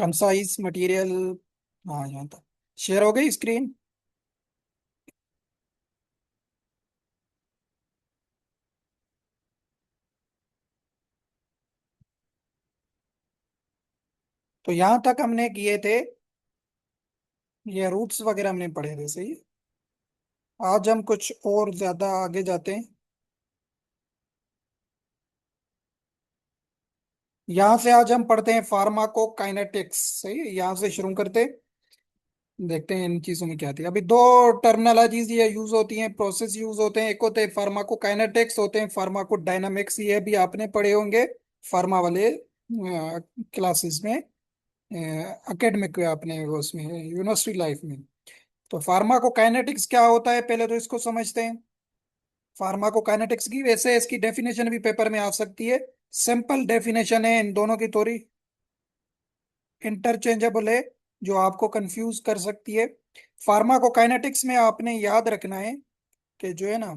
Concise material. हाँ, यहाँ तक शेयर हो गई स्क्रीन। तो यहाँ तक हमने किए थे, ये रूट्स वगैरह हमने पढ़े थे, सही है। आज हम कुछ और ज्यादा आगे जाते हैं। यहाँ से आज हम पढ़ते हैं फार्माकोकाइनेटिक्स, सही है, यहाँ से शुरू करते हैं। देखते हैं इन चीजों में क्या थी। अभी दो टर्मिनोलॉजीज ये यूज होती हैं, प्रोसेस यूज होते हैं। एक होते हैं फार्माकोकाइनेटिक्स, होते हैं फार्माकोडायनामिक्स, ये भी आपने पढ़े होंगे फार्मा वाले क्लासेस में, एकेडमिक अपने वो उसमें यूनिवर्सिटी लाइफ में। तो फार्माकोकाइनेटिक्स क्या होता है, पहले तो इसको समझते हैं। फार्माकोकाइनेटिक्स की वैसे इसकी डेफिनेशन भी पेपर में आ सकती है। सिंपल डेफिनेशन है, इन दोनों की थोड़ी इंटरचेंजेबल है, जो आपको कंफ्यूज कर सकती है। फार्माकोकाइनेटिक्स में आपने याद रखना है कि जो है ना,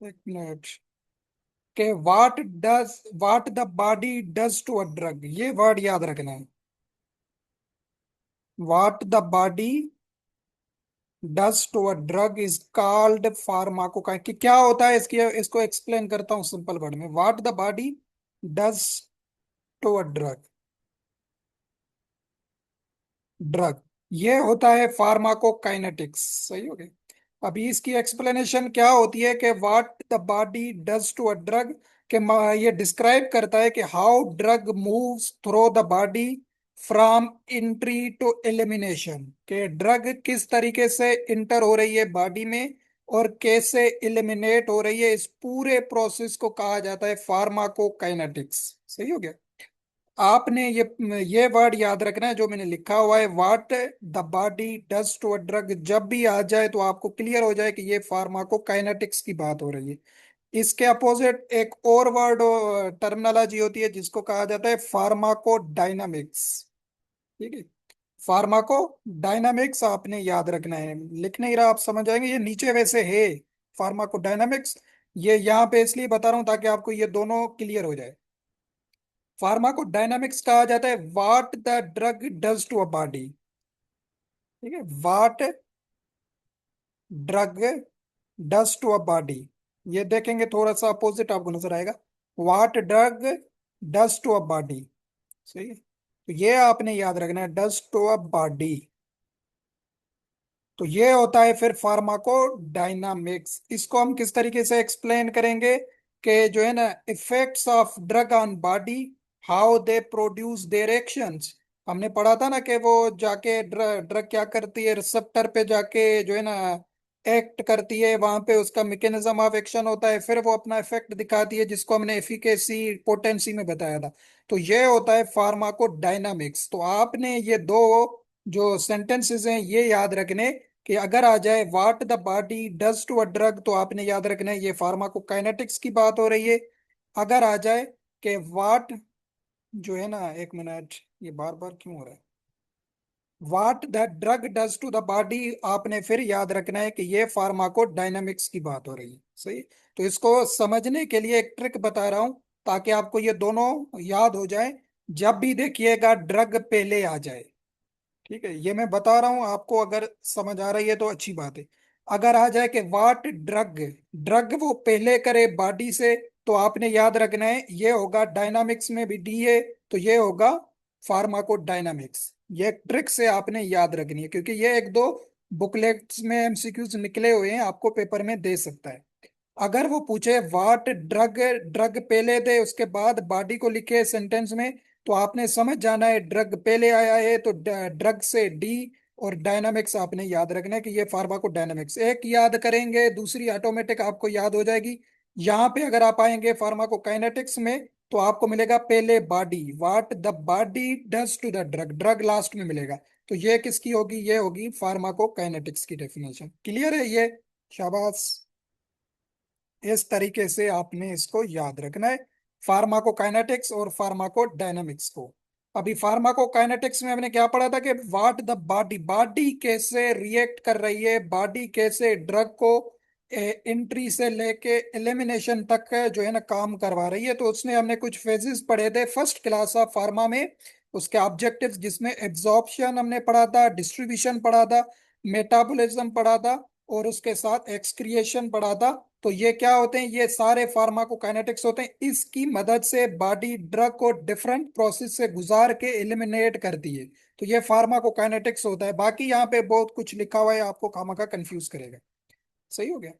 एक मिनट, कि what the body does to a drug, ये वर्ड याद रखना है। What the body does to a drug is called pharmacokinetics, कि क्या होता है इसकी, इसको एक्सप्लेन करता हूँ सिंपल वर्ड में। What the body does to a drug, drug, ये होता है फार्माकोकाइनेटिक्स, सही हो गया। अभी इसकी एक्सप्लेनेशन क्या होती है कि what the body does to a drug, के ये डिस्क्राइब करता है कि how drug moves through the body from entry to elimination, के ड्रग किस तरीके से इंटर हो रही है बॉडी में और कैसे एलिमिनेट हो रही है, इस पूरे प्रोसेस को कहा जाता है फार्माकोकाइनेटिक्स, सही हो गया। आपने ये वर्ड याद रखना है जो मैंने लिखा हुआ है, what the body does to a drug, जब भी आ जाए तो आपको क्लियर हो जाए कि ये फार्माकोकाइनेटिक्स की बात हो रही है। इसके अपोजिट एक और वर्ड टर्मिनोलॉजी होती है जिसको कहा जाता है फार्माकोडायनामिक्स, ठीक है। फार्माकोडायनामिक्स आपने याद रखना है, लिख नहीं रहा आप समझ आएंगे, ये नीचे वैसे है फार्माकोडायनामिक्स। ये यहाँ पे इसलिए बता रहा हूँ ताकि आपको ये दोनों क्लियर हो जाए। फार्माकोडायनामिक्स कहा जाता है what the drug does to a body, ठीक है। What drug does to a body, ये देखेंगे थोड़ा सा अपोजिट आपको नजर आएगा। What drug does to a body, सही है। तो ये आपने याद रखना है, डज टू अ बॉडी। तो ये होता है फिर फार्माकोडायनामिक्स। इसको हम किस तरीके से एक्सप्लेन करेंगे कि जो है ना, effects of drug on body, how they produce their actions. हमने पढ़ा था ना कि वो जाके ड्रग क्या करती है, रिसेप्टर पे जाके जो है ना एक्ट करती है, वहां पे उसका मैकेनिज्म ऑफ एक्शन होता है, फिर वो अपना इफेक्ट दिखाती है जिसको हमने एफिकेसी पोटेंसी में बताया था। तो ये होता है फार्माकोडायनामिक्स। तो आपने ये दो जो सेंटेंसेस हैं ये याद रखने, कि अगर आ जाए what the body does to a drug तो आपने याद रखना है ये फार्माकोकाइनेटिक्स की बात हो रही है। अगर आ जाए कि व्हाट, जो है ना, एक मिनट, ये बार बार क्यों हो रहा है, what the drug does to the body, आपने फिर याद रखना है कि ये फार्माकोडायनामिक्स की बात हो रही है, सही। तो इसको समझने के लिए एक ट्रिक बता रहा हूं ताकि आपको ये दोनों याद हो जाए, जब भी देखिएगा ड्रग पहले आ जाए, ठीक है। ये मैं बता रहा हूं आपको, अगर समझ आ रही है तो अच्छी बात है। अगर आ जाए कि वाट ड्रग, ड्रग वो पहले करे बॉडी से, तो आपने याद रखना है ये होगा, डायनामिक्स में भी डी है, तो ये होगा फार्माकोडायनामिक्स। ये ट्रिक से आपने याद रखनी है क्योंकि ये एक दो बुकलेट्स में एमसीक्यूज निकले हुए हैं, आपको पेपर में दे सकता है। अगर वो पूछे वाट ड्रग, ड्रग पहले दे उसके बाद बॉडी को लिखे सेंटेंस में, तो आपने समझ जाना है ड्रग पहले आया है, तो ड्रग से डी, और डायनामिक्स आपने याद रखना है कि ये फार्माकोडायनामिक्स। एक याद करेंगे दूसरी ऑटोमेटिक आपको याद हो जाएगी। यहाँ पे अगर आप आएंगे फार्माकोकाइनेटिक्स में, तो आपको मिलेगा पहले body, what the body does to the drug, drug last में मिलेगा। तो ये किसकी होगी, ये होगी फार्माकोकाइनेटिक्स की डेफिनेशन। क्लियर है ये, शाबाश। इस तरीके से आपने इसको याद रखना है, फार्माकोकाइनेटिक्स और फार्माकोडायनामिक्स को। अभी फार्माकोकाइनेटिक्स में हमने क्या पढ़ा था कि व्हाट द बॉडी, बॉडी कैसे रिएक्ट कर रही है, बॉडी कैसे ड्रग को एंट्री से लेके एलिमिनेशन तक जो है ना काम करवा रही है। तो उसमें हमने कुछ फेजेस पढ़े थे फर्स्ट क्लास ऑफ फार्मा में, उसके ऑब्जेक्टिव्स, जिसमें एब्जॉर्प्शन हमने पढ़ा था, डिस्ट्रीब्यूशन पढ़ा था, मेटाबॉलिज्म पढ़ा था, और उसके साथ एक्सक्रिएशन पढ़ा था। तो ये क्या होते हैं, ये सारे फार्माकोकाइनेटिक्स होते हैं। इसकी मदद से बॉडी ड्रग को डिफरेंट प्रोसेस से गुजार के एलिमिनेट करती है। तो ये फार्माकोकाइनेटिक्स होता है। बाकी यहाँ पे बहुत कुछ लिखा हुआ है, आपको खामखा कंफ्यूज करेगा। सही हो गया।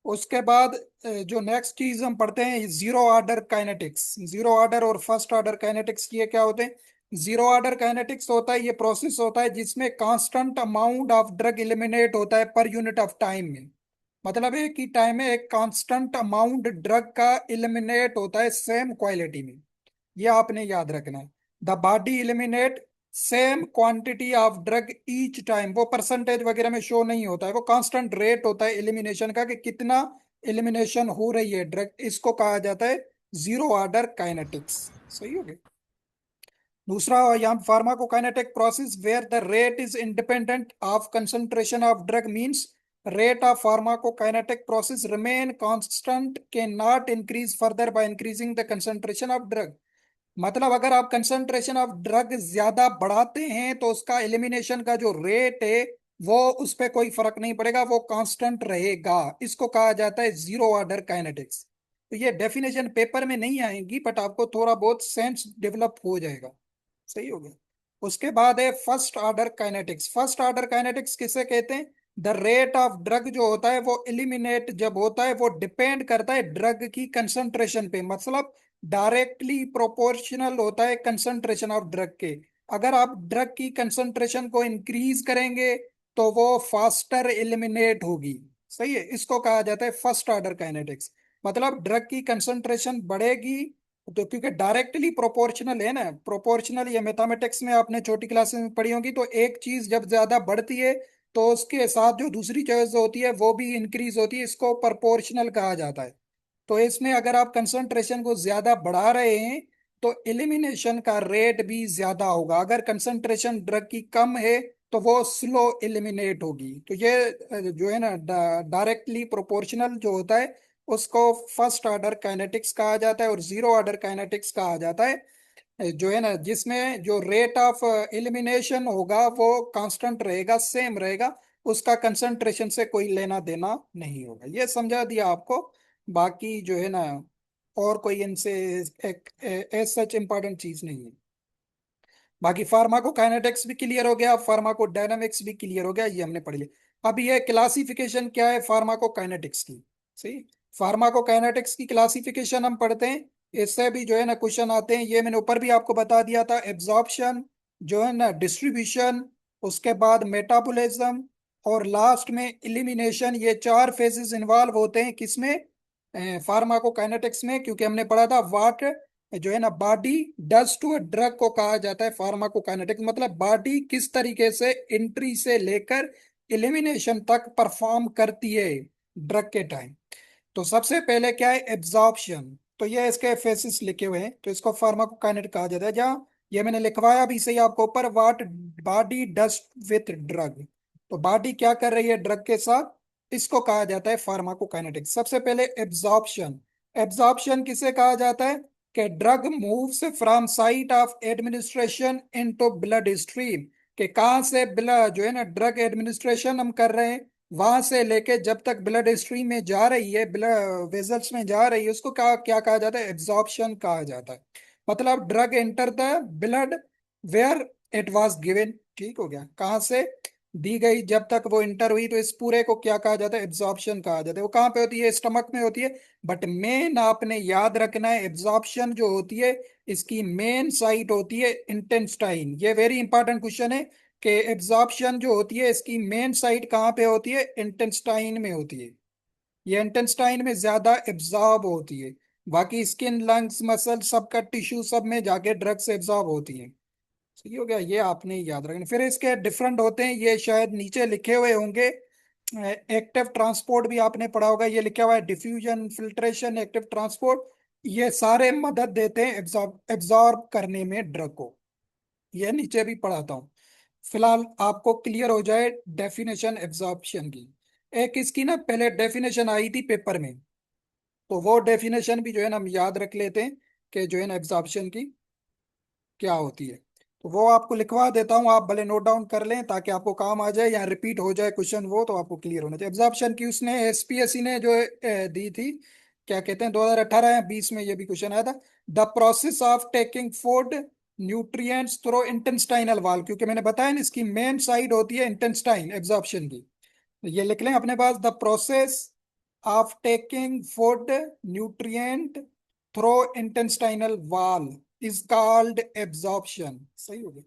उसके बाद जो नेक्स्ट चीज हम पढ़ते हैं, zero order kinetics. Zero order और फर्स्ट ऑर्डर काइनेटिक्स, ये क्या होते हैं? जीरो ऑर्डर काइनेटिक्स होता है, ये प्रोसेस होता है जिसमें constant amount of drug eliminate होता है पर यूनिट ऑफ टाइम में। मतलब एक ही टाइम में एक कांस्टेंट अमाउंट ड्रग का एलिमिनेट होता है सेम क्वालिटी में। ये आपने याद रखना है। The body eliminate same quantity of drug each time. वो परसेंटेज वगैरह में शो नहीं होता है, वो कांस्टेंट रेट होता है एलिमिनेशन का, कि कितना एलिमिनेशन हो रही है ड्रग। इसको कहा जाता है जीरो ऑर्डर काइनेटिक्स। सही हो गया। दूसरा, यहाँ pharmacokinetic process where the rate is independent of concentration of drug means rate of pharmacokinetic process remain constant, can not increase further by increasing the concentration of drug. मतलब अगर आप concentration of drug ज्यादा बढ़ाते हैं तो उसका elimination का जो रेट है वो, उस पर कोई फर्क नहीं पड़ेगा, वो कांस्टेंट रहेगा। इसको कहा जाता है जीरो ऑर्डर काइनेटिक्स। तो ये डेफिनेशन पेपर में नहीं आएगी, बट आपको थोड़ा बहुत सेंस डेवलप हो जाएगा। सही हो गया। उसके बाद है first order kinetics. First order kinetics किसे कहते हैं? द रेट ऑफ ड्रग जो होता है वो एलिमिनेट जब होता है, वो डिपेंड करता है ड्रग की कंसंट्रेशन पे। मतलब डायरेक्टली प्रोपोर्शनल होता है कंसंट्रेशन ऑफ ड्रग के। अगर आप ड्रग की कंसंट्रेशन को इंक्रीज करेंगे तो वो फास्टर एलिमिनेट होगी। सही है, इसको कहा जाता है फर्स्ट ऑर्डर काइनेटिक्स। मतलब ड्रग की कंसंट्रेशन बढ़ेगी, तो क्योंकि डायरेक्टली प्रोपोर्शनल है ना, प्रोपोर्शनल ये मैथमेटिक्स में आपने छोटी क्लासेस में पढ़ी होगी। तो एक चीज जब ज्यादा बढ़ती है तो उसके साथ जो दूसरी चीज होती है वो भी इंक्रीज होती है, इसको प्रोपोर्शनल कहा जाता है। तो इसमें अगर आप कंसंट्रेशन को ज्यादा बढ़ा रहे हैं तो एलिमिनेशन का रेट भी ज्यादा होगा। अगर कंसंट्रेशन ड्रग की कम है तो वो स्लो एलिमिनेट होगी। तो ये जो है ना, डायरेक्टली प्रोपोर्शनल जो होता है उसको फर्स्ट ऑर्डर काइनेटिक्स कहा जाता है, और जीरो ऑर्डर काइनेटिक्स कहा जाता है जो है ना, जिसमें जो रेट ऑफ एलिमिनेशन होगा वो कांस्टेंट रहेगा, सेम रहेगा। उसका कंसंट्रेशन से कोई लेना देना नहीं होगा। ये समझा दिया आपको। बाकी जो है ना, और कोई इनसे एक एज सच इंपॉर्टेंट चीज नहीं है। बाकी फार्माकोकाइनेटिक्स भी क्लियर हो गया, फार्माकोडायनामिक्स भी क्लियर हो गया, ये हमने पढ़ लिया। अब ये क्लासिफिकेशन क्या है फार्माकोकाइनेटिक्स की? सही। फार्माकोकाइनेटिक्स की क्लासिफिकेशन हम पढ़ते हैं, इससे भी जो है ना क्वेश्चन आते हैं। ये मैंने ऊपर भी आपको बता दिया था, एब्जॉर्प्शन, जो है ना डिस्ट्रीब्यूशन, उसके बाद मेटाबॉलिज्म, और लास्ट में इलिमिनेशन। ये चार फेजेस इन्वॉल्व होते हैं किसमें? फार्माकोकाइनेटिक्स में। क्योंकि हमने पढ़ा था वाट जो है ना body does to a drug को कहा जाता है फार्माकोकाइनेटिक्स। मतलब बॉडी किस तरीके से एंट्री से लेकर एलिमिनेशन तक परफॉर्म करती है ड्रग के टाइम। तो सबसे पहले क्या है? एब्जॉर्प्शन। तो ये इसके फेसिस लिखे हुए हैं, तो इसको फार्माकोकाइनेटिक कहा जाता है। जहाँ ये मैंने लिखवाया भी सही आपको ऊपर, what body does with drug. तो बॉडी क्या कर रही है ड्रग के साथ, इसको कहा जाता है फार्माकोकाइनेटिक्स। सबसे पहले एब्जॉर्प्शन। एब्जॉर्प्शन किसे कहा जाता है? कि drug moves from site of administration into blood stream. कि कहाँ से ब्लड जो है ना, ड्रग एडमिनिस्ट्रेशन हम कर रहे हैं, वहां से लेके जब तक ब्लड स्ट्रीम में जा रही है, ब्लड वेजल्स में जा रही है, उसको क्या क्या कहा जाता है? एब्जॉर्प्शन कहा जाता है। मतलब drug enter the blood where it was given. ठीक हो गया, कहाँ से दी गई, जब तक वो इंटर हुई, तो इस पूरे को क्या कहा जाता है? एब्जॉर्प्शन कहा जाता है। वो कहाँ पे होती है? स्टमक में होती है। बट मेन आपने याद रखना है, एब्जॉर्प्शन जो होती है इसकी मेन साइट होती है इंटेस्टाइन। ये वेरी इंपॉर्टेंट क्वेश्चन है कि एब्जॉर्प्शन जो होती है इसकी मेन साइट कहाँ पे होती है? इंटेस्टाइन में होती है। ये इंटेस्टाइन में ज्यादा एब्जॉर्ब होती है। बाकी स्किन, लंग्स, मसल, सबका टिश्यू सब में जाके ड्रग से एब्जॉर्ब होती है। सही हो गया, ये आपने याद रखना। फिर इसके डिफरेंट होते हैं, ये शायद नीचे लिखे हुए होंगे। एक्टिव ट्रांसपोर्ट भी आपने पढ़ा होगा, ये लिखा हुआ है डिफ्यूजन, फिल्ट्रेशन, एक्टिव ट्रांसपोर्ट। ये सारे मदद देते हैं एब्जॉर्ब एब्जॉर्ब करने में ड्रग को। ये नीचे भी पढ़ाता हूँ। फिलहाल आपको क्लियर हो जाए डेफिनेशन एब्जॉर्प्शन की। एक इसकी ना पहले डेफिनेशन आई थी पेपर में, तो वो डेफिनेशन भी जो है ना हम याद रख लेते हैं कि जो है ना एब्जॉर्प्शन की क्या होती है। तो वो आपको लिखवा देता हूँ, आप भले नोट डाउन कर लें ताकि आपको काम आ जाए या रिपीट हो जाए क्वेश्चन, वो तो आपको क्लियर होना चाहिए। एब्जॉर्प्शन की उसने एसपीएससी ने जो दी थी, क्या कहते हैं, 2018 या 20 में ये भी क्वेश्चन आया था। The process of taking food nutrients through intestinal वाल, क्योंकि मैंने बताया ना इसकी मेन साइड होती है इंटेस्टाइन एब्जॉर्प्शन की। तो ये लिख लें अपने पास, the process of taking food nutrient through intestinal wall is called absorption. सही हो गया।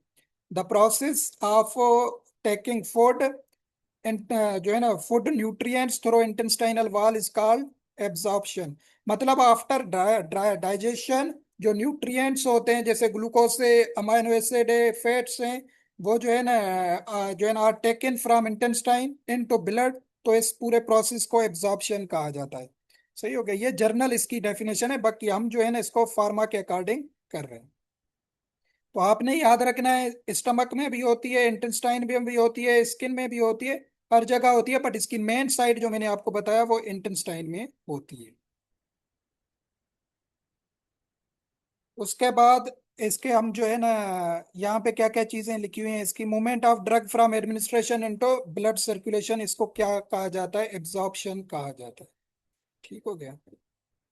The process of taking food जो है ना food nutrients through intestinal wall is called absorption. मतलब आफ्टर डाइजेशन जो न्यूट्रिएंट्स होते हैं जैसे ग्लूकोज से, अमाइनो एसिड है, फैट्स हैं, वो जो है ना जो है ना are taken from intestine into blood, तो इस पूरे प्रोसेस को एब्जॉर्प्शन कहा जाता है। सही हो गया। ये जर्नल इसकी डेफिनेशन है, बाकी हम जो है ना इसको फार्मा के अकॉर्डिंग कर रहे हैं। तो आपने याद रखना है स्टमक में भी होती है, इंटेस्टाइन में भी होती है, स्किन में भी होती है, हर जगह होती है, बट इसकी मेन साइड जो मैंने आपको बताया वो इंटेस्टाइन में होती है। उसके बाद इसके हम जो है ना यहाँ पे क्या क्या चीजें लिखी हुई हैं, इसकी movement of drug from administration into blood circulation, इसको क्या कहा जाता है, एब्जॉर्प्शन कहा जाता है। ठीक हो गया।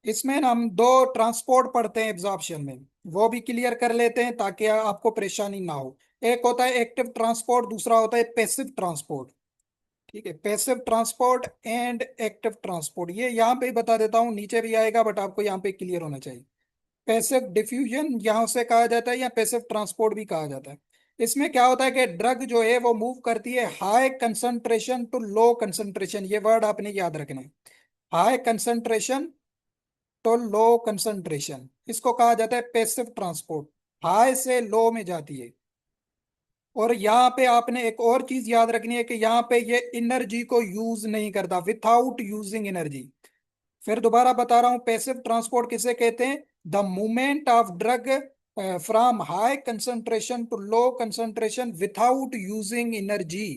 इसमें ना हम दो ट्रांसपोर्ट पढ़ते हैं एब्जॉर्प्शन में, वो भी क्लियर कर लेते हैं ताकि आपको परेशानी ना हो। एक होता है एक्टिव ट्रांसपोर्ट, दूसरा होता है पैसिव ट्रांसपोर्ट। ठीक है, passive transport and active transport, ये यहाँ पे ही बता देता हूँ, नीचे भी आएगा बट आपको यहाँ पे क्लियर होना चाहिए। पैसिव डिफ्यूजन यहाँ से कहा जाता है या पैसिव ट्रांसपोर्ट भी कहा जाता है। इसमें क्या होता है कि ड्रग जो है वो मूव करती है high concentration to low concentration, ये वर्ड आपने याद रखना है। हाई कंसंट्रेशन तो लो कंसंट्रेशन, इसको कहा जाता है पैसिव ट्रांसपोर्ट। हाई से लो में जाती है। और यहाँ पे आपने एक और चीज याद रखनी है कि यहाँ पे ये एनर्जी को यूज नहीं करता, विथआउट यूजिंग एनर्जी। फिर दोबारा बता रहा हूँ, पैसिव ट्रांसपोर्ट किसे कहते हैं, the movement of drug from high concentration to low concentration without using energy.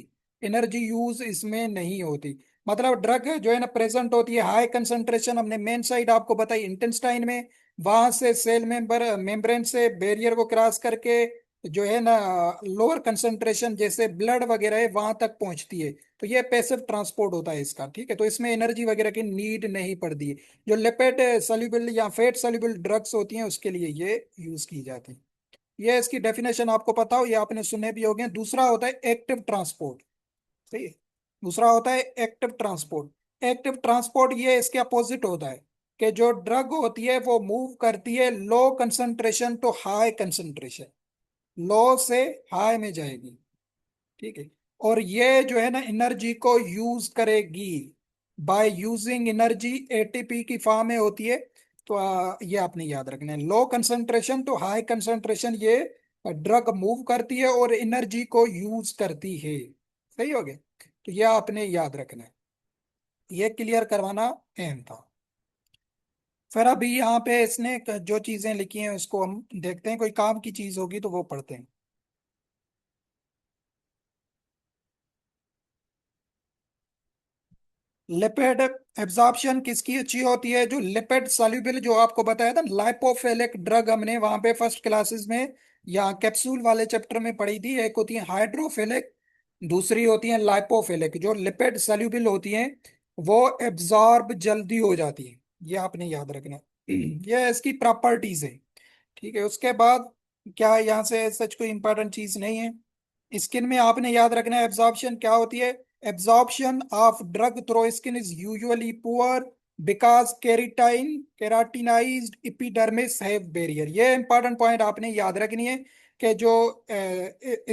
Energy use इसमें नहीं होती। मतलब ड्रग जो है ना प्रेजेंट होती है हाई कंसंट्रेशन, हमने मेन साइड आपको बताई इंटेस्टाइन में, वहां से सेल मेम्ब्रेन से बैरियर को क्रॉस करके जो है ना लोअर कंसंट्रेशन जैसे ब्लड वगैरह है वहां तक पहुंचती है। तो ये पैसिव ट्रांसपोर्ट होता है इसका। ठीक है, तो इसमें एनर्जी वगैरह की नीड नहीं पड़ती है। जो लिपिड सॉल्युबल या फैट सॉल्युबल ड्रग्स होती हैं उसके लिए ये यूज की जाती है। ये इसकी डेफिनेशन आपको पता हो, ये आपने सुने भी होंगे। दूसरा होता है एक्टिव ट्रांसपोर्ट। सही है। दूसरा होता है एक्टिव ट्रांसपोर्ट। एक्टिव ट्रांसपोर्ट ये इसके अपोजिट होता है कि जो ड्रग होती है वो मूव करती है low concentration to high concentration, low से हाई में जाएगी। ठीक है। और ये जो है ना एनर्जी को यूज करेगी, बाय यूजिंग एनर्जी, एटीपी की फॉर्म में होती है। तो ये आपने याद रखना है, low concentration to high concentration ये ड्रग मूव करती है और एनर्जी को यूज करती है। सही हो गया। तो ये आपने याद रखना है, ये क्लियर करवाना अहम था। फिर अभी यहाँ पे इसने जो चीजें लिखी हैं उसको हम देखते हैं, कोई काम की चीज होगी तो वो पढ़ते हैं। लिपिड एब्जॉर्प्शन किसकी अच्छी होती है, जो लिपिड सॉल्युबल, जो आपको बताया था लाइपोफिलिक ड्रग, हमने वहां पे फर्स्ट क्लासेस में या कैप्सूल वाले चैप्टर में पढ़ी थी। एक होती है हाइड्रोफिलिक, दूसरी होती है लाइपोफिलिक। जो लिपिड सॉल्युबल होती हैं वो एब्जॉर्ब जल्दी हो जाती है, ये आपने याद रखना है। ये इसकी प्रॉपर्टीज है। ठीक है। उसके बाद क्या है, यहाँ से सच कोई इंपॉर्टेंट चीज नहीं है। स्किन में आपने याद रखना है एब्जॉर्प्शन क्या होती है। Absorption of drug through skin is usually poor because keratinised epidermis have barrier. ये इंपॉर्टेंट पॉइंट आपने याद रखनी है कि जो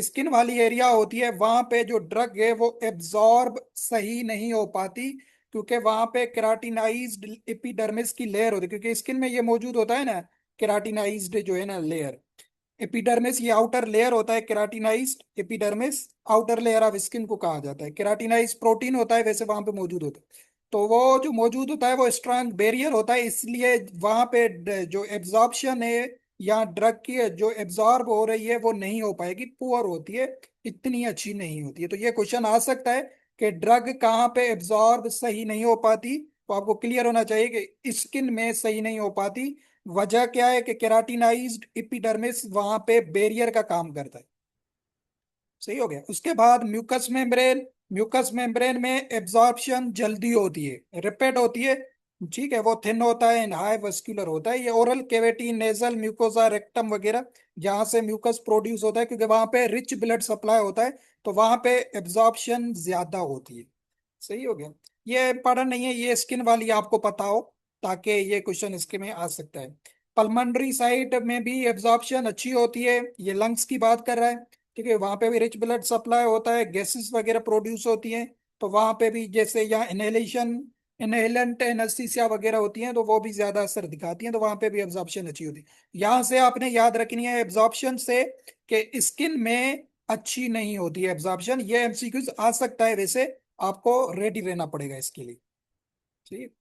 स्किन वाली एरिया होती है वहां पे जो ड्रग है वो एब्जॉर्ब सही नहीं हो पाती, क्योंकि वहां पे केराटिनाइज्ड एपिडर्मिस की लेयर होती है, क्योंकि स्किन में ये मौजूद होता है ना, केराटिनाइज्ड जो है ना लेयर। एपिडर्मिस ये आउटर लेयर होता है, keratinised epidermis outer layer of skin को कहा जाता है। केराटिनाइज प्रोटीन होता है वैसे वहां पे मौजूद होता है, तो वो जो मौजूद होता है वो स्ट्रांग बैरियर होता है, इसलिए वहां पे जो एब्जॉर्प्शन है या ड्रग की जो एब्जॉर्ब हो रही है वो नहीं हो पाएगी, पुअर होती है, इतनी अच्छी नहीं होती है। तो ये क्वेश्चन आ सकता है कि ड्रग कहाँ पे एब्जॉर्ब सही नहीं हो पाती, तो आपको क्लियर होना चाहिए कि स्किन में सही नहीं हो पाती, वजह क्या है कि केराटिनाइज्ड एपिडर्मिस वहां पे बैरियर का काम करता है। सही हो गया। उसके बाद म्यूकस मेम्ब्रेन। म्यूकस मेम्ब्रेन में एब्जॉर्प्शन जल्दी होती है, रिपेट होती है। ठीक है, वो थिन होता है, हाई वस्कुलर होता है। ये oral cavity, nasal mucosa, rectum वगैरह जहाँ से म्यूकस प्रोड्यूस होता है, क्योंकि वहां पे रिच ब्लड सप्लाई होता है, तो वहां पे एब्जॉर्प्शन ज्यादा होती है। सही हो गया। ये इंपॉर्टेंट नहीं है, ये स्किन वाली आपको पता हो, ताकि ये क्वेश्चन इसके में आ सकता है। पल्मोनरी साइड में भी एब्जॉर्प्शन अच्छी होती है, ये लंग्स की बात कर रहा है। ठीक है, वहां पे भी रिच ब्लड सप्लाई होता है, गैसेस वगैरह प्रोड्यूस होती हैं। तो वहां पे भी जैसे यहाँ इनहेलेशन, इनहेलेंट एनेस्थीसिया वगैरह होती हैं, तो वो भी ज्यादा असर दिखाती हैं, तो वहां पे भी एब्जॉर्प्शन अच्छी होती है। यहाँ से आपने याद रखनी है एब्जॉर्प्शन से, कि स्किन में अच्छी नहीं होती है एब्जॉर्प्शन। ये एमसीक्यूज आ सकता है वैसे, आपको रेडी रहना पड़ेगा इसके लिए। ठीक।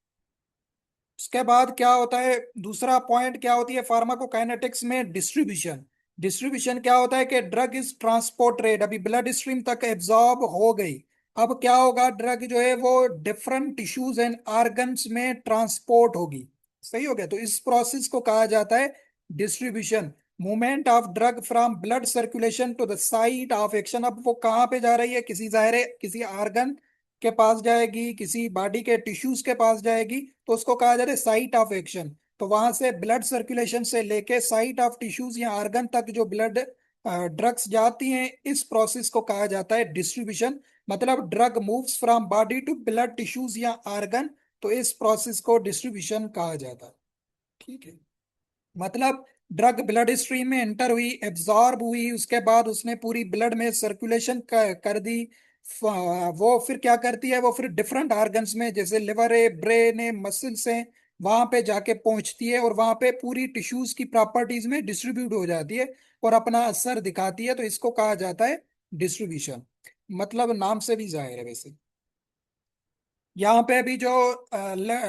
उसके बाद क्या होता है, दूसरा पॉइंट क्या होती है फार्माकोकाइनेटिक्स में, डिस्ट्रीब्यूशन। डिस्ट्रीब्यूशन क्या होता है कि ड्रग इज ट्रांसपोर्ट रेट, अभी ब्लड स्ट्रीम तक एब्जॉर्ब हो गई। अब क्या होगा, ड्रग जो है वो डिफरेंट टिश्यूज एंड ऑर्गन्स में ट्रांसपोर्ट होगी। सही हो गया। तो इस प्रोसेस को कहा जाता है distribution. Movement of drug from blood circulation to the site of action. अब वो कहाँ पे जा रही है, किसी जाहिर है किसी ऑर्गन के पास जाएगी, किसी बॉडी के टिश्यूज के पास जाएगी, तो उसको कहा जाता है साइट ऑफ एक्शन। तो वहां से ब्लड सर्कुलेशन से लेके साइट ऑफ टिश्यूज या ऑर्गन तक जो ब्लड ड्रग्स जाती हैं, इस प्रोसेस को कहा जाता है डिस्ट्रीब्यूशन। मतलब drug moves from body to blood tissues या ऑर्गन, तो इस प्रोसेस को डिस्ट्रीब्यूशन कहा जाता है। ठीक है। मतलब ड्रग ब्लड स्ट्रीम में एंटर हुई, एब्जॉर्ब हुई, उसके बाद उसने पूरी ब्लड में सर्कुलेशन कर दी। वो फिर क्या करती है, वो फिर डिफरेंट ऑर्गन्स में, जैसे लिवर है, ब्रेन है, मसल्स हैं, वहां पे जाके पहुंचती है, और वहां पे पूरी टिश्यूज की प्रॉपर्टीज में डिस्ट्रीब्यूट हो जाती है और अपना असर दिखाती है। तो इसको कहा जाता है डिस्ट्रीब्यूशन। मतलब नाम से भी जाहिर है वैसे। यहाँ पे भी जो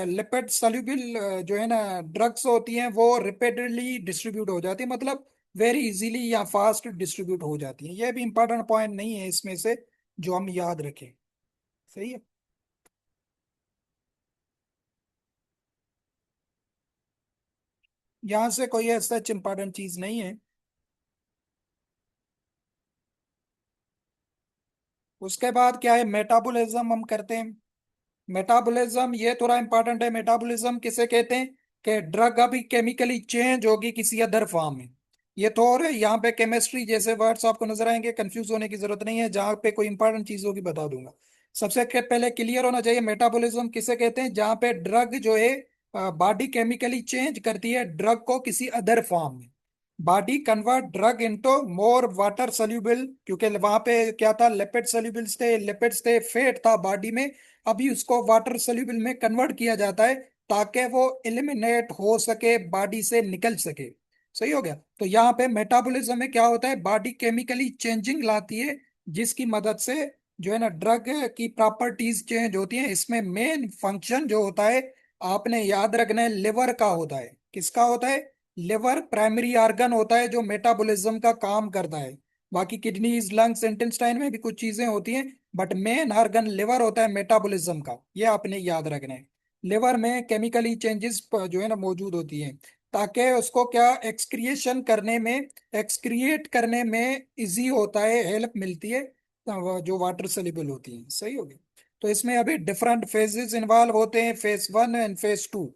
लिपिड सॉल्युबल जो है ना ड्रग्स होती हैं, वो रिपीटेडली डिस्ट्रीब्यूट हो जाती है, मतलब वेरी इजीली या फास्ट डिस्ट्रीब्यूट हो जाती है। ये भी इंपॉर्टेंट पॉइंट नहीं है इसमें से, जो हम याद रखें। सही है। यहाँ से कोई ऐसा इंपॉर्टेंट चीज नहीं है। उसके बाद क्या है, मेटाबॉलिज्म हम करते हैं। मेटाबॉलिज्म ये थोड़ा इंपॉर्टेंट है। मेटाबॉलिज्म किसे कहते हैं, कि ड्रग अभी केमिकली चेंज होगी किसी अदर फॉर्म में। ये थोड़े यहाँ पे केमिस्ट्री जैसे वर्ड्स आपको नजर आएंगे, कंफ्यूज होने की जरूरत नहीं है, जहाँ पे कोई इंपॉर्टेंट चीज होगी बता दूंगा। पहले क्लियर होना चाहिए, मेटाबॉलिज्म किसे कहते हैं, जहाँ पे ड्रग जो है बॉडी केमिकली चेंज करती है ड्रग को किसी अदर फॉर्म में। Body convert drug into more water soluble, क्योंकि वहां पे क्या था, लिपिड सोल्यूबल्स थे, लिपिड्स थे, फैट था बॉडी में। अभी उसको वाटर सोल्यूबल में कन्वर्ट किया जाता है, ताकि वो एलिमिनेट हो सके, बॉडी से निकल सके। सही हो गया। तो यहाँ पे मेटाबॉलिज्म में क्या होता है, बॉडी केमिकली चेंजिंग लाती है, जिसकी मदद से जो है ना ड्रग की प्रॉपर्टीज चेंज होती हैं। इसमें मेन फंक्शन जो होता है, आपने याद रखना है, लिवर का होता है। किसका होता है, लिवर प्राइमरी ऑर्गन होता है जो मेटाबॉलिज्म का काम करता है। बाकी किडनीज, लंग्स, इंटेस्टाइन में भी कुछ चीजें होती हैं, बट मेन ऑर्गन लिवर होता है मेटाबॉलिज्म का, ये आपने याद रखना है। लिवर में केमिकली चेंजेस जो है ना मौजूद होती हैं, ताकि उसको क्या एक्सक्रिएशन करने में, एक्सक्रिएट करने में इजी होता है, हेल्प मिलती है, जो वाटर सोल्यूबल होती है। सही हो गया। तो इसमें अभी डिफरेंट फेजेस इन्वॉल्व होते हैं, phase one and phase two.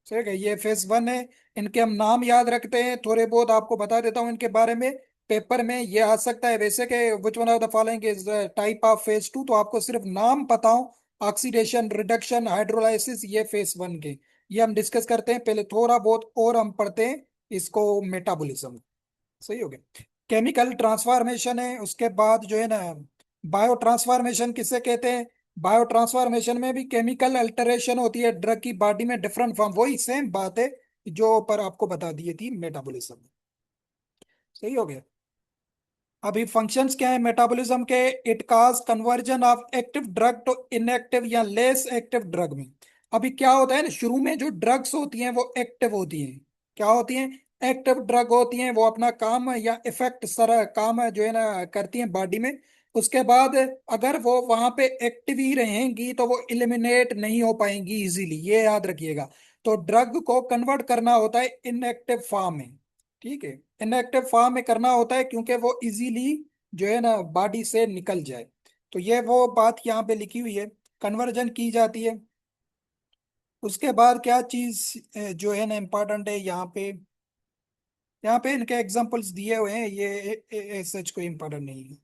ठीक है, ये फेज वन है। इनके हम नाम याद रखते हैं, थोड़े बहुत आपको बता देता हूँ इनके बारे में। पेपर में ये आ सकता है वैसे कि which one of the following is type of phase two, तो आपको सिर्फ नाम पता हो। ऑक्सीडेशन, रिडक्शन, हाइड्रोलाइसिस, ये फेज वन के, ये हम डिस्कस करते हैं। पहले थोड़ा बहुत और हम पढ़ते हैं इसको, मेटाबॉलिज्म। सही हो गया। केमिकल ट्रांसफॉर्मेशन है, उसके बाद जो है ना बायो ट्रांसफॉर्मेशन किसे कहते हैं। बायो ट्रांसफॉर्मेशन में भी केमिकल अल्टरेशन होती है ड्रग की बॉडी में, डिफरेंट फॉर्म, वही सेम बात है जो पर आपको बता दी थी मेटाबॉलिज्म में। सही हो गया। अभी फंक्शंस क्या है मेटाबॉलिज्म के, it cause conversion of active drug to inactive या लेस एक्टिव ड्रग में। अभी क्या होता है ना, शुरू में जो ड्रग्स होती हैं वो एक्टिव होती हैं। क्या होती हैं, एक्टिव ड्रग होती हैं, वो अपना काम या इफेक्ट सारा काम जो है ना करती हैं बॉडी में। उसके बाद अगर वो वहां पे एक्टिव ही रहेंगी, तो वो इलिमिनेट नहीं हो पाएंगी इजीली, ये याद रखिएगा। तो ड्रग को कन्वर्ट करना होता है इनएक्टिव फॉर्म में। ठीक है, इनएक्टिव फॉर्म में करना होता है क्योंकि वो इजीली जो है ना बॉडी से निकल जाए। तो ये वो बात यहाँ पे लिखी हुई है, कन्वर्जन की जाती है। उसके बाद क्या चीज जो है ना इम्पोर्टेंट है यहाँ पे, यहाँ पे इनके एग्जांपल्स दिए हुए हैं, ये सच कोई इंपॉर्टेंट नहीं है।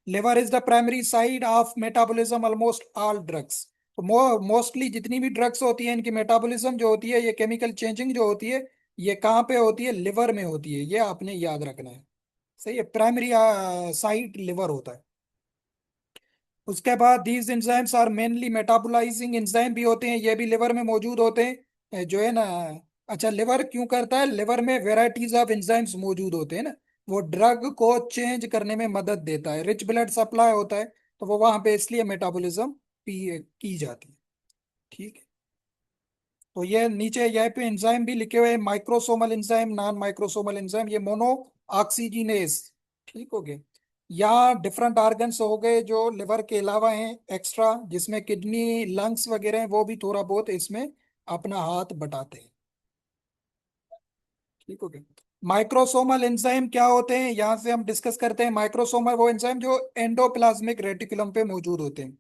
Liver is the primary side of metabolism almost all drugs. तो मोस्टली जितनी भी ड्रग्स होती है इनकी मेटाबॉलिज्म जो होती है, ये केमिकल चेंजिंग जो होती है, ये कहाँ पे होती है? लिवर में होती है। ये आपने याद रखना है। सही है, प्राइमरी साइट लिवर होता है। उसके बाद these enzymes are mainly metabolising enzyme भी होते हैं, ये भी लिवर में मौजूद होते हैं। जो है ना, अच्छा लिवर क्यों करता है? लिवर में वेराइटीज ऑफ एंजाइम्स मौजूद होते हैं ना, वो ड्रग को चेंज करने में मदद देता है। रिच ब्लड सप्लाई होता है तो वो वहां पे इसलिए मेटाबॉलिज्म की जाती है। ठीक है, तो ये नीचे यहाँ पे एंजाइम भी लिखे हुए हैं, microsomal enzyme, non microsomal enzyme, ये मोनो ऑक्सीजिनेज। ठीक हो गए। यहाँ डिफरेंट ऑर्गन्स हो गए जो लिवर के अलावा हैं एक्स्ट्रा, जिसमें किडनी लंग्स वगैरह हैं, वो भी थोड़ा बहुत इसमें अपना हाथ बटाते हैं। ठीक हो गया। माइक्रोसोमल एंजाइम क्या होते हैं यहाँ से हम डिस्कस करते हैं। माइक्रोसोमल वो एंजाइम जो एंडोप्लाज्मिक रेटिकुलम पे मौजूद होते हैं।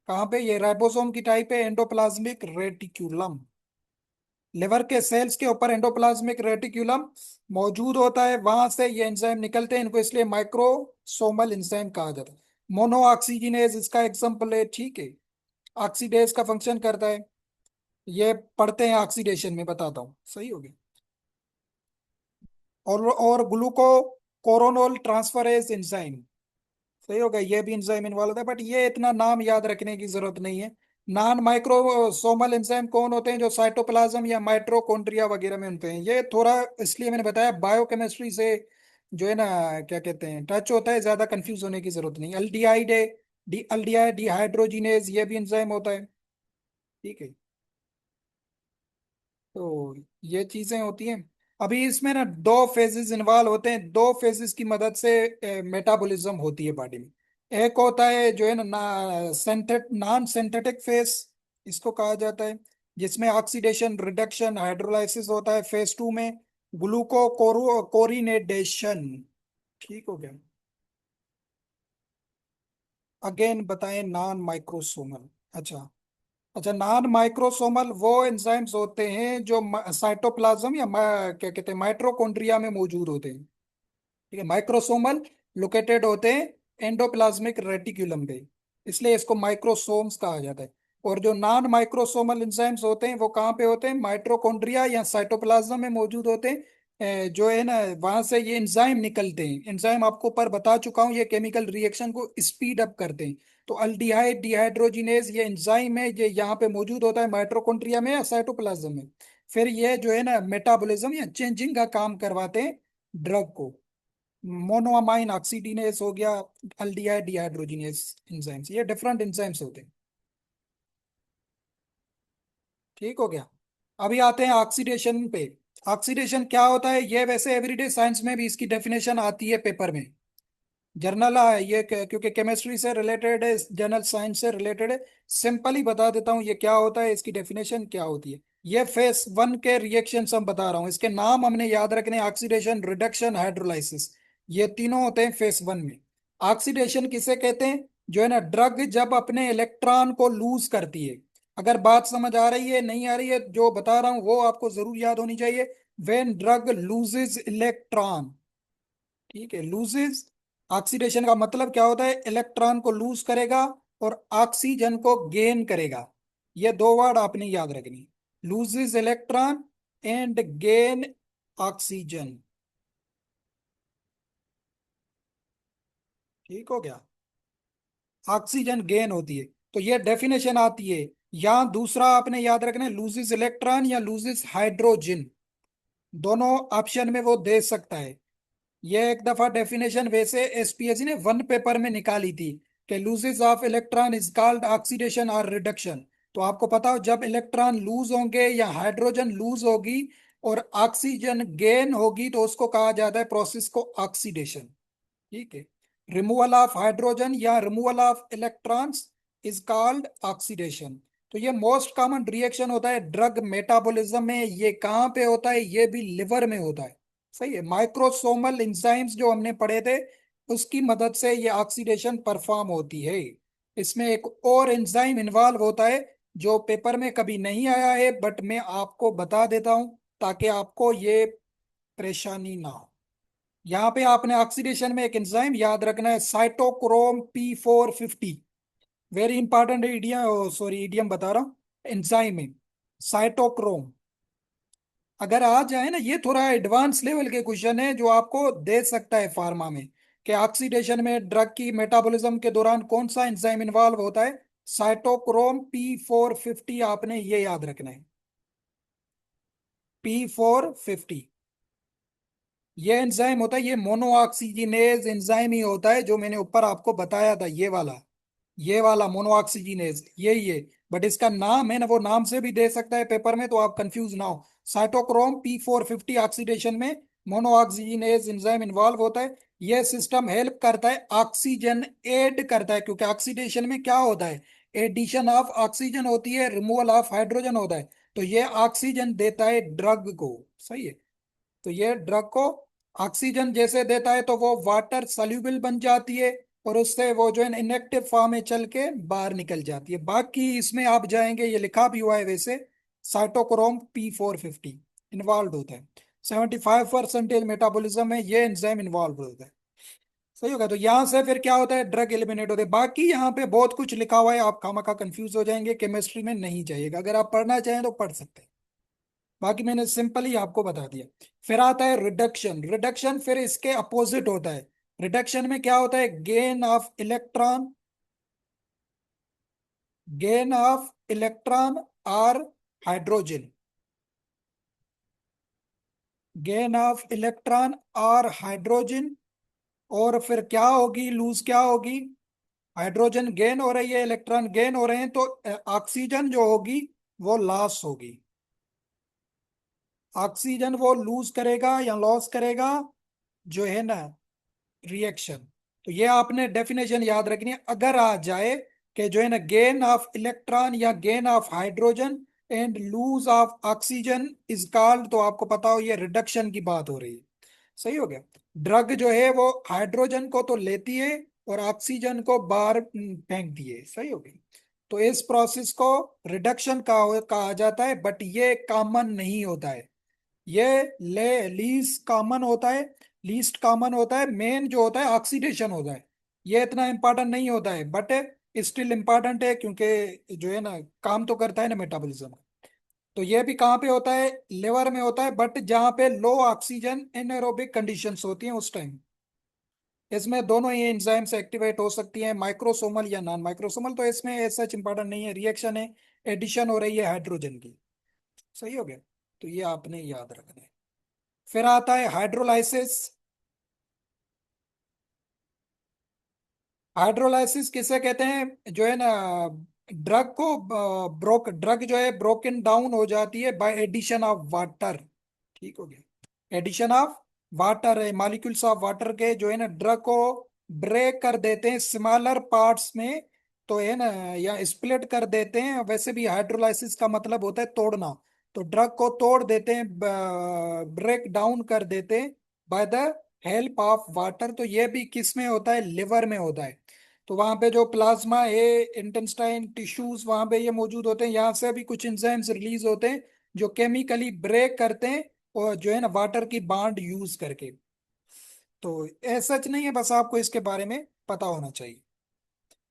कहाँ पे? ये राइबोसोम की टाइप है, एंडोप्लाज्मिक रेटिक्यूलम। लिवर के सेल्स के ऊपर एंडोप्लाज्मिक रेटिक्यूलम मौजूद होता है, वहां से ये एंजाइम निकलते हैं, इनको इसलिए माइक्रोसोमल एंजाइम कहा जाता है। मोनो ऑक्सीजिनेज इसका एग्जांपल है। ठीक है, ऑक्सीडेज का फंक्शन करता है। ये पढ़ते हैं ऑक्सीडेशन में, बताता हूँ। सही हो गया। और ग्लूको कोरोनोल ट्रांसफरेज एंजाइम। सही हो गया, ये भी एंजाइम इन्वॉल्व होता है, बट ये इतना नाम याद रखने की जरूरत नहीं है। नॉन माइक्रोसोमल एंजाइम कौन होते हैं? जो साइटोप्लाज्म या माइटोकॉन्ड्रिया वगैरह में होते हैं। ये थोड़ा इसलिए मैंने बताया, बायोकेमिस्ट्री से जो है ना, क्या कहते हैं, टच होता है, ज्यादा कंफ्यूज होने की जरूरत नहीं। अल्डिहाइड है, डी अल्डिहाइड डिहाइड्रोजिनेज, ये भी एंजाइम होता है। ठीक है, तो ये चीजें होती हैं। अभी इसमें ना दो फेजेस इन्वॉल्व होते हैं, दो फेजेस की मदद से मेटाबॉलिज्म होती है बॉडी में। एक होता है जो है ना नॉन सिंथेटिक फेज, इसको कहा जाता है, जिसमें ऑक्सीडेशन रिडक्शन हाइड्रोलाइसिस होता है। फेज टू में ग्लूको कोरिनेडेशन। ठीक हो गया। अगेन बताएं, नॉन माइक्रोसोमल। अच्छा, अच्छा नॉन माइक्रोसोमल वो एंजाइम्स होते हैं जो साइटोप्लाज्म या क्या कहते हैं, माइटोकॉन्ड्रिया में मौजूद होते हैं। ठीक है, माइक्रोसोमल लोकेटेड होते हैं एंडोप्लाज्मिक रेटिक्यूलम पे, इसलिए इसको माइक्रोसोम्स कहा जाता है। और जो नॉन माइक्रोसोमल एंजाइम्स होते हैं वो कहाँ पे होते हैं? माइटोकॉन्ड्रिया या साइटोप्लाज्म में मौजूद होते हैं। जो है ना, वहां से ये एंजाइम निकलते हैं। एंजाइम आपको ऊपर बता चुका हूँ, ये केमिकल रिएक्शन को स्पीड अप करते हैं। तो अल्डिहाइड डिहाइड्रोजिनेज ये एंजाइम है, ये यहाँ पे मौजूद होता है माइटोकॉन्ड्रिया में या साइटोप्लाज्म में। फिर ये जो है ना मेटाबॉलिज्म या चेंजिंग का काम करवाते हैं ड्रग को। मोनोअमाइन ऑक्सीडीनेस हो गया, अल्डिहाइड डिहाइड्रोजिनेस एंजाइम्स, ये डिफरेंट एंजाइम्स होते हैं। ठीक हो गया। अभी आते हैं ऑक्सीडेशन पे। ऑक्सीडेशन क्या होता है? ये वैसे एवरीडे साइंस में भी इसकी डेफिनेशन आती है पेपर में, जर्नल है ये, क्योंकि केमिस्ट्री से रिलेटेड है, जर्नल साइंस से रिलेटेड है। सिंपल ही बता देता हूँ ये क्या होता है, इसकी डेफिनेशन क्या होती है। ये फेस वन के रिएक्शन हम बता रहा हूँ, इसके नाम हमने याद रखने, ऑक्सीडेशन रिडक्शन हाइड्रोलाइसिस, ये तीनों होते हैं फेस वन में। ऑक्सीडेशन किसे कहते हैं? जो है ना ड्रग जब अपने इलेक्ट्रॉन को लूज करती है। अगर बात समझ आ रही है नहीं आ रही है, जो बता रहा हूँ वो आपको जरूर याद होनी चाहिए। When drug loses electron. ठीक है, लूजेस, ऑक्सीडेशन का मतलब क्या होता है? इलेक्ट्रॉन को लूज करेगा और ऑक्सीजन को गेन करेगा। ये दो वर्ड आपने याद रखनी, loses electron and gain oxygen. ठीक हो गया, ऑक्सीजन गेन होती है। तो ये डेफिनेशन आती है। यहाँ दूसरा आपने याद रखना है, लूजेस इलेक्ट्रॉन या लूजेस हाइड्रोजन, दोनों ऑप्शन में वो दे सकता है। ये एक दफा डेफिनेशन वैसे एसपीएससी ने वन पेपर में निकाली थी कि loses of electron is called oxidation और रिडक्शन। तो आपको पता हो, जब इलेक्ट्रॉन लूज होंगे या हाइड्रोजन लूज होगी और ऑक्सीजन गेन होगी तो उसको कहा जाता है प्रोसेस को ऑक्सीडेशन। ठीक है, रिमूवल ऑफ हाइड्रोजन या removal of electrons is called oxidation. तो ये मोस्ट कॉमन रिएक्शन होता है ड्रग मेटाबॉलिज्म में। ये कहाँ पे होता है? ये भी लिवर में होता है। सही है। माइक्रोसोमल एंजाइम्स जो हमने पढ़े थे, उसकी मदद से ये ऑक्सीडेशन परफॉर्म होती है। इसमें एक और एंजाइम इन्वॉल्व होता है जो पेपर में कभी नहीं आया है, बट मैं आपको बता देता हूं ताकि आपको ये परेशानी ना हो। यहाँ पे आपने ऑक्सीडेशन में एक एंजाइम याद रखना है, cytochrome P450। Very important idiom, sorry idiom बता रहा हूँ, एंजाइम है साइटोक्रोम। अगर आ जाए ना, ये थोड़ा एडवांस लेवल के क्वेश्चन है जो आपको दे सकता है फार्मा में, कि ऑक्सीडेशन में ड्रग की मेटाबॉलिज्म के दौरान कौन सा एंजाइम इन्वॉल्व होता है। साइटोक्रोम P450 आपने ये याद रखना है। P450 ये एंजाइम होता है, ये मोनोऑक्सीजिनेज एंजाइम ही होता है, जो मैंने ऊपर आपको बताया था, ये वाला मोनोऑक्सीजिनेज यही है। बट इसका नाम है ना, वो नाम से भी दे सकता है पेपर में, तो आप कंफ्यूज ना हो। साइटोक्रोम P450 ऑक्सीडेशन में मोनोऑक्सीजिनेज एंजाइम इन्वॉल्व होता है। यह सिस्टम हेल्प करता है, ऑक्सीजन ऐड करता है, क्योंकि ऑक्सीडेशन में क्या होता है? एडिशन ऑफ ऑक्सीजन होती है, रिमूवल ऑफ हाइड्रोजन होता है। तो ये ऑक्सीजन देता है ड्रग को। सही है। तो ये ड्रग को ऑक्सीजन जैसे देता है, तो वो वाटर सल्यूबल बन जाती है, और उससे वो जो है इनएक्टिव फॉर्म में चल के बाहर निकल जाती है। बाकी इसमें आप जाएंगे, ये लिखा भी हुआ है वैसे, साइटोक्रोम P450 इन्वॉल्व होता है। 75% मेटाबॉलिज्म में ये एंजाइम इन्वॉल्व होता है। सही होगा। तो यहाँ से फिर क्या होता है? ड्रग एलिमिनेट होते हैं। बाकी यहाँ पे बहुत कुछ लिखा हुआ है, आप खामखा कंफ्यूज हो जाएंगे, केमिस्ट्री में नहीं जाइएगा। अगर आप पढ़ना चाहें तो पढ़ सकते हैं, बाकी मैंने सिंपल ही आपको बता दिया। फिर आता है रिडक्शन। रिडक्शन फिर इसके अपोजिट होता है। रिडक्शन में क्या होता है? Gain of electron, gain of electron और हाइड्रोजन, गेन ऑफ इलेक्ट्रॉन और हाइड्रोजन। और फिर क्या होगी? लूज क्या होगी? हाइड्रोजन गेन हो रही है, इलेक्ट्रॉन गेन हो रहे हैं, तो ऑक्सीजन जो होगी वो लॉस होगी। ऑक्सीजन वो लूज करेगा या लॉस करेगा, जो है ना, रिएक्शन। तो ये आपने डेफिनेशन याद रखनी है। अगर आ जाए कि जो है ना, गेन ऑफ इलेक्ट्रॉन या gain of hydrogen and lose of oxygen is called, तो आपको पता हो ये रिडक्शन की बात हो रही है। सही हो गया। ड्रग जो है वो हाइड्रोजन को तो लेती है और ऑक्सीजन को बाहर फेंक दिए। सही हो गई। तो इस प्रोसेस को रिडक्शन कहा जाता है, बट ये कॉमन नहीं होता है। ये ले लीस्ट कॉमन होता है। लीस्ट कॉमन होता है, मेन जो होता है ऑक्सीडेशन होता है। ये इतना इंपॉर्टेंट नहीं होता है, बट स्टिल इंपॉर्टेंट है, क्योंकि जो है ना, काम तो करता है ना मेटाबॉलिज्म। तो ये भी कहाँ पे होता है? लिवर में होता है, बट जहाँ पे लो ऑक्सीजन एनारोबिक कंडीशंस होती हैं उस टाइम। इसमें दोनों ही एंजाइम्स एक्टिवेट हो सकती हैं, माइक्रोसोमल या नॉन माइक्रोसोमल। तो इसमें ऐसा इंपॉर्टेंट नहीं है, रिएक्शन है, एडिशन हो रही है हाइड्रोजन की। सही हो गया। तो ये आपने याद रखना है। फिर आता है हाइड्रोलाइसिस। हाइड्रोलाइसिस किसे कहते हैं? जो है ना, ड्रग को ड्रग जो है ब्रोकन डाउन हो जाती है बाय एडिशन ऑफ वाटर। ठीक हो गया। एडिशन ऑफ वाटर है, मॉलिक्यूल्स ऑफ वाटर के जो है ना, ड्रग को ब्रेक कर देते हैं स्मॉलर पार्ट्स में, तो है ना, या स्प्लिट कर देते हैं। वैसे भी हाइड्रोलाइसिस का मतलब होता है तोड़ना। तो ड्रग को तोड़ देते हैं, ब्रेक डाउन कर देते हैं by the help of water. तो ये भी किस में होता है? लिवर में होता है। तो वहां पे जो प्लाज्मा है, इंटेस्टाइन टिश्यूज, वहां पे ये मौजूद होते हैं। यहाँ से भी कुछ एंजाइम्स रिलीज होते हैं जो केमिकली ब्रेक करते हैं, और जो है ना, वाटर की बॉन्ड यूज करके। तो ऐसा सच नहीं है, बस आपको इसके बारे में पता होना चाहिए।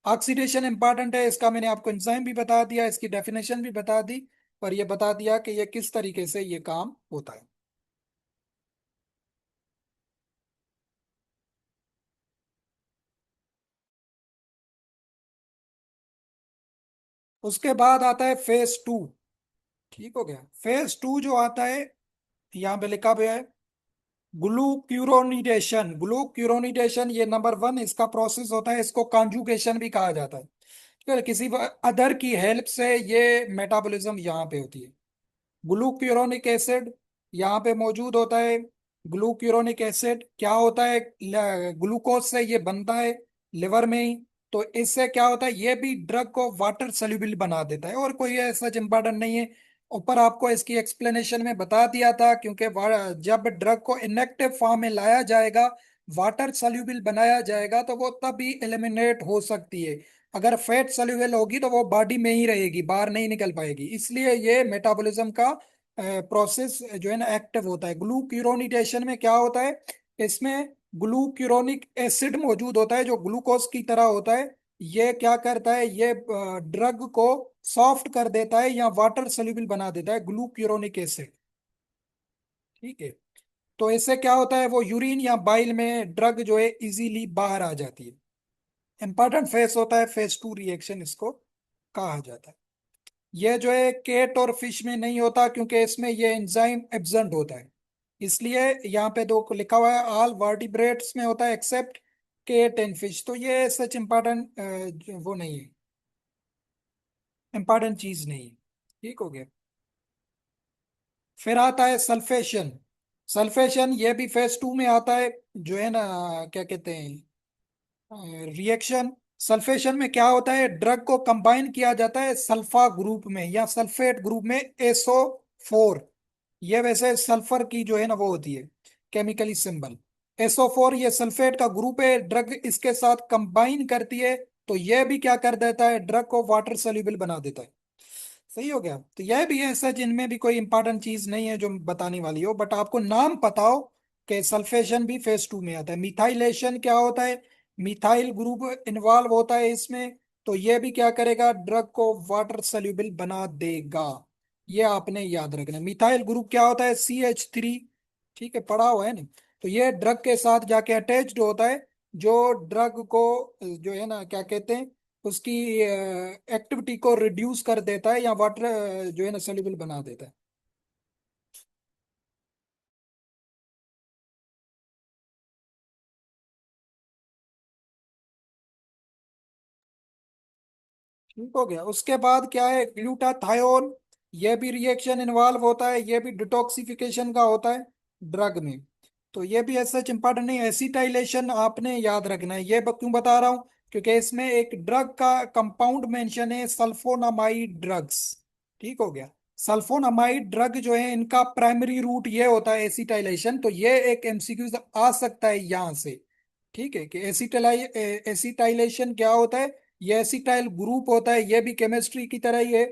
ऑक्सीडेशन इंपॉर्टेंट है, इसका मैंने आपको एंजाइम भी बता दिया, इसकी डेफिनेशन भी बता दी, और ये बता दिया कि ये किस तरीके से ये काम होता है। उसके बाद आता है फेज 2। ठीक हो गया। फेज 2 जो आता है, यहाँ पे लिखा हुआ है ग्लूक्यूरोनिडेशन। ग्लूक्यूरोनिडेशन ये नंबर 1 इसका प्रोसेस होता है। इसको कॉन्जुगेशन भी कहा जाता है। ठीक है, किसी अदर की हेल्प से ये मेटाबॉलिज्म यहाँ पे होती है। ग्लूक्यूरोनिक एसिड यहाँ पे मौजूद होता है। ग्लूक्यूरोनिक एसिड क्या होता है? ग्लूकोज से ये बनता है लिवर में ही। तो इससे क्या होता है, ये भी ड्रग को वाटर सोल्यूबल बना देता है, और कोई ऐसा इम्पोर्टेंट नहीं है। ऊपर आपको इसकी एक्सप्लेनेशन में बता दिया था, क्योंकि जब ड्रग को इनएक्टिव फॉर्म में लाया जाएगा, वाटर सोल्यूबल बनाया जाएगा, तो वो तभी एलिमिनेट हो सकती है। अगर फैट सोल्यूबल होगी तो वो बॉडी में ही रहेगी, बाहर नहीं निकल पाएगी। इसलिए ये मेटाबॉलिज्म का प्रोसेस जो है ना एक्टिव होता है। ग्लूक्यूरोनिडेशन में क्या होता है, इसमें ग्लूक्यूरोनिक एसिड मौजूद होता है जो ग्लूकोज की तरह होता है। ये क्या करता है, ये ड्रग को सॉफ्ट कर देता है या वाटर सोल्यूबल बना देता है, ग्लूक्यूरोनिक एसिड। ठीक है। तो इससे क्या होता है, वो यूरिन या बाइल में ड्रग जो है इजीली बाहर आ जाती है। इंपॉर्टेंट फेस होता है फेज टू रिएक्शन, इसको कहा जाता है। ये जो है केट और फिश में नहीं होता, क्योंकि इसमें ये एंजाइम एब्सेंट होता है। इसलिए यहाँ पे दो को लिखा हुआ है, ऑल वर्टिब्रेट्स में होता है एक्सेप्ट केट एंड फिश। तो ये सच इम्पोर्टेंट वो नहीं है, इम्पोर्टेंट चीज नहीं है। ठीक हो गया। फिर आता है सल्फेशन। सल्फेशन ये भी फेज टू में आता है, जो है ना, क्या कहते हैं, रिएक्शन। सल्फेशन में क्या होता है, ड्रग को कंबाइन किया जाता है सल्फा ग्रुप में या सल्फेट ग्रुप में, SO4। ये वैसे सल्फर की जो है ना वो होती है केमिकली सिंबल। SO4 ये सल्फेट का ग्रुप है, ड्रग इसके साथ कंबाइन करती है, तो ये भी क्या कर देता है, ड्रग को वाटर सोल्यूबल बना देता है। सही हो गया। तो यह भी है सच, इनमें भी कोई इंपॉर्टेंट चीज नहीं है जो बताने वाली हो, बट आपको नाम पता हो कि सल्फेशन भी फेज टू में आता है। मिथाइलेशन क्या होता है, मिथाइल ग्रुप इन्वॉल्व होता है इसमें, तो यह भी क्या करेगा, ड्रग को वाटर सोल्यूबल बना देगा। ये आपने याद रखना है। मिथाइल ग्रुप क्या होता है, CH3। ठीक है, पढ़ा हुआ है ना। तो ये ड्रग के साथ जाके अटैच्ड होता है, जो ड्रग को जो है ना क्या कहते हैं, उसकी एक्टिविटी को रिड्यूस कर देता है या वाटर जो है ना सोल्यूबल बना देता है। ठीक हो गया। उसके बाद क्या है, ग्लूटाथायोन। ये भी रिएक्शन इन्वॉल्व होता है, ये भी डिटॉक्सिफिकेशन का होता है ड्रग में। तो ये भी ऐसा इंपॉर्टेंट नहीं है। एसिटाइलेशन आपने याद रखना है। ये क्यों बता रहा हूँ, क्योंकि इसमें एक ड्रग का कंपाउंड मेंशन है, सल्फोनामाइड ड्रग्स। ठीक हो गया। सल्फोनामाइड ड्रग जो है, इनका प्राइमरी रूट ये होता है एसिटाइलेशन। तो ये एक MCQ आ सकता है यहाँ से। ठीक है, कि एसिटाइलेशन क्या होता है, ये एसिटाइल ग्रुप होता है, ये भी केमिस्ट्री की तरह ही है,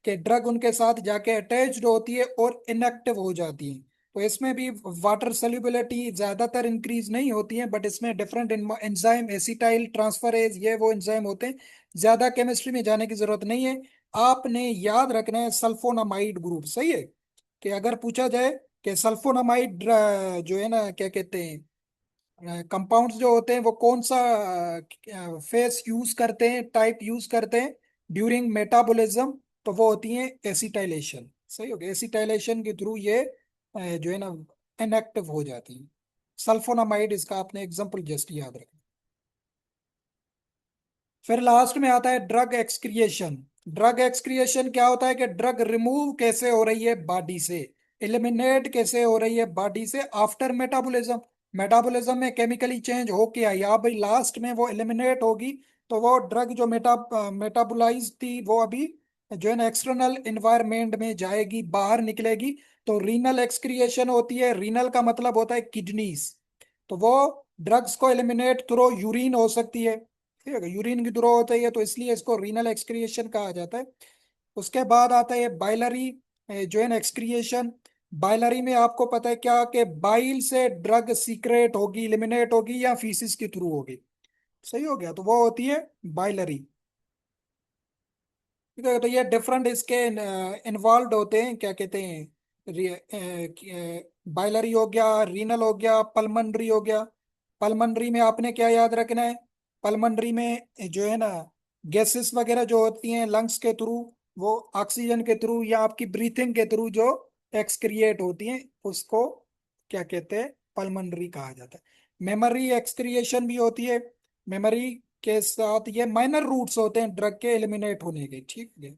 कि ड्रग उनके साथ जाके अटैच्ड होती है और इनएक्टिव हो जाती है। तो इसमें भी वाटर सोल्यूबिलिटी ज्यादातर इंक्रीज नहीं होती है, बट इसमें डिफरेंट एंजाइम, एसिटाइल ट्रांसफरेज, ये वो एंजाइम होते हैं। ज्यादा केमिस्ट्री में जाने की जरूरत नहीं है। आपने याद रखना है सल्फोनामाइड ग्रुप। सही है, कि अगर पूछा जाए कि सल्फोनामाइड जो है ना क्या कहते हैं, कंपाउंड्स जो होते हैं वो कौन सा फेस यूज करते हैं, टाइप यूज करते हैं ड्यूरिंग मेटाबॉलिज्म, तो वो होती है एसिटाइलेशन। सही हो गया। एसिटाइलेशन के थ्रू ये जो है ना इनएक्टिव हो जाती है। सल्फोनामाइड इसका आपने एग्जांपल जस्ट याद रखना। फिर लास्ट में आता है ड्रग एक्सक्रिएशन। ड्रग एक्सक्रिएशन क्या होता है, कि ड्रग रिमूव कैसे हो रही है बॉडी से, एलिमिनेट कैसे हो रही है बॉडी से आफ्टर मेटाबॉलिज्म। मेटाबॉलिज्म में केमिकली चेंज हो के आई, अब भाई लास्ट में वो एलिमिनेट होगी। तो वो ड्रग जो मेटाबोलाइज थी, वो अभी जो है ना एक्सटर्नल इन्वायरमेंट में जाएगी, बाहर निकलेगी। तो रीनल एक्सक्रिएशन होती है। रीनल का मतलब होता है किडनीज। तो वो ड्रग्स को एलिमिनेट थ्रू यूरिन हो सकती है। ठीक है, यूरिन की थ्रू होता है, तो इसलिए इसको रीनल एक्सक्रिएशन कहा जाता है। उसके बाद आता है बाइलरी जो है ना एक्सक्रिएशन। बाइलरी में आपको पता है क्या, कि बाइल से ड्रग सीक्रेट होगी, एलिमिनेट होगी, या फीसिस के थ्रू होगी। सही हो गया। तो वो होती है बाइलरी। ठीक है, तो ये डिफरेंट इसके इन्वॉल्व होते हैं, क्या कहते हैं, बाइलरी हो गया, रीनल हो गया, पल्मनरी हो गया। पल्मनरी में आपने क्या याद रखना है, पल्मनरी में जो है ना गैसेस वगैरह जो होती हैं लंग्स के थ्रू, वो ऑक्सीजन के थ्रू या आपकी ब्रीथिंग के थ्रू जो एक्सक्रिएट होती हैं, उसको क्या कहते हैं, पल्मनरी कहा जाता है। मेमोरी एक्सक्रिएशन भी होती है। मेमोरी के साथ ये माइनर रूट्स होते हैं ड्रग के एलिमिनेट होने के। ठीक है,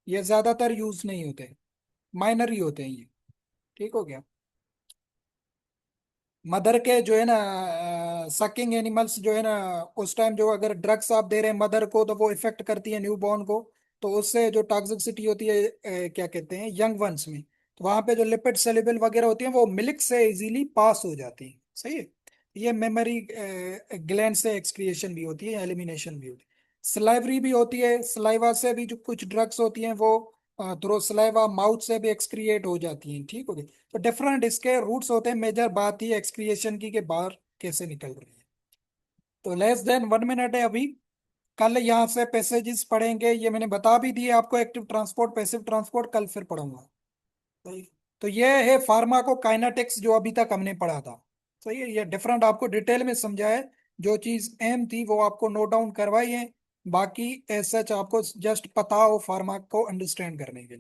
ये ज्यादातर यूज नहीं होते, माइनर ही होते हैं ये। ठीक हो गया। मदर के जो है ना सकिंग एनिमल्स जो है ना, उस टाइम जो अगर ड्रग्स आप दे रहे हैं मदर को तो वो इफेक्ट करती है न्यूबॉर्न को। तो उससे जो टॉक्सिसिटी होती है क्या कहते हैं यंग वंस में, तो वहां पे जो लिपिड सेल्यूबल वगैरह होती है वो मिल्क से इजीली पास हो जाती है। सही है। ये मेमोरी ग्लैंड से एक्सक्रिएशन भी होती है, एलिमिनेशन भी होती है। स्लाइवरी भी होती है, सलाइवा से भी जो कुछ ड्रग्स होती हैं वो थ्रो सलाइवा माउथ से भी एक्सक्रिएट हो जाती हैं। ठीक हो गई। तो डिफरेंट इसके रूट्स होते हैं, मेजर बात ही एक्सक्रिएशन की के बाहर कैसे निकल रही है। तो लेस देन 1 मिनट है अभी। कल यहाँ से पैसेजेस पढ़ेंगे, ये मैंने बता भी दिए आपको, एक्टिव ट्रांसपोर्ट पैसिव ट्रांसपोर्ट कल फिर पढ़ूंगा। सही। तो ये है फार्माकोकाइनेटिक्स जो अभी तक हमने पढ़ा था। सही है, ये डिफरेंट आपको डिटेल में समझा है। जो चीज अहम थी वो आपको नोट डाउन करवाई है। बाकी एज सच आपको जस्ट पता हो फार्मा को अंडरस्टैंड करने के लिए।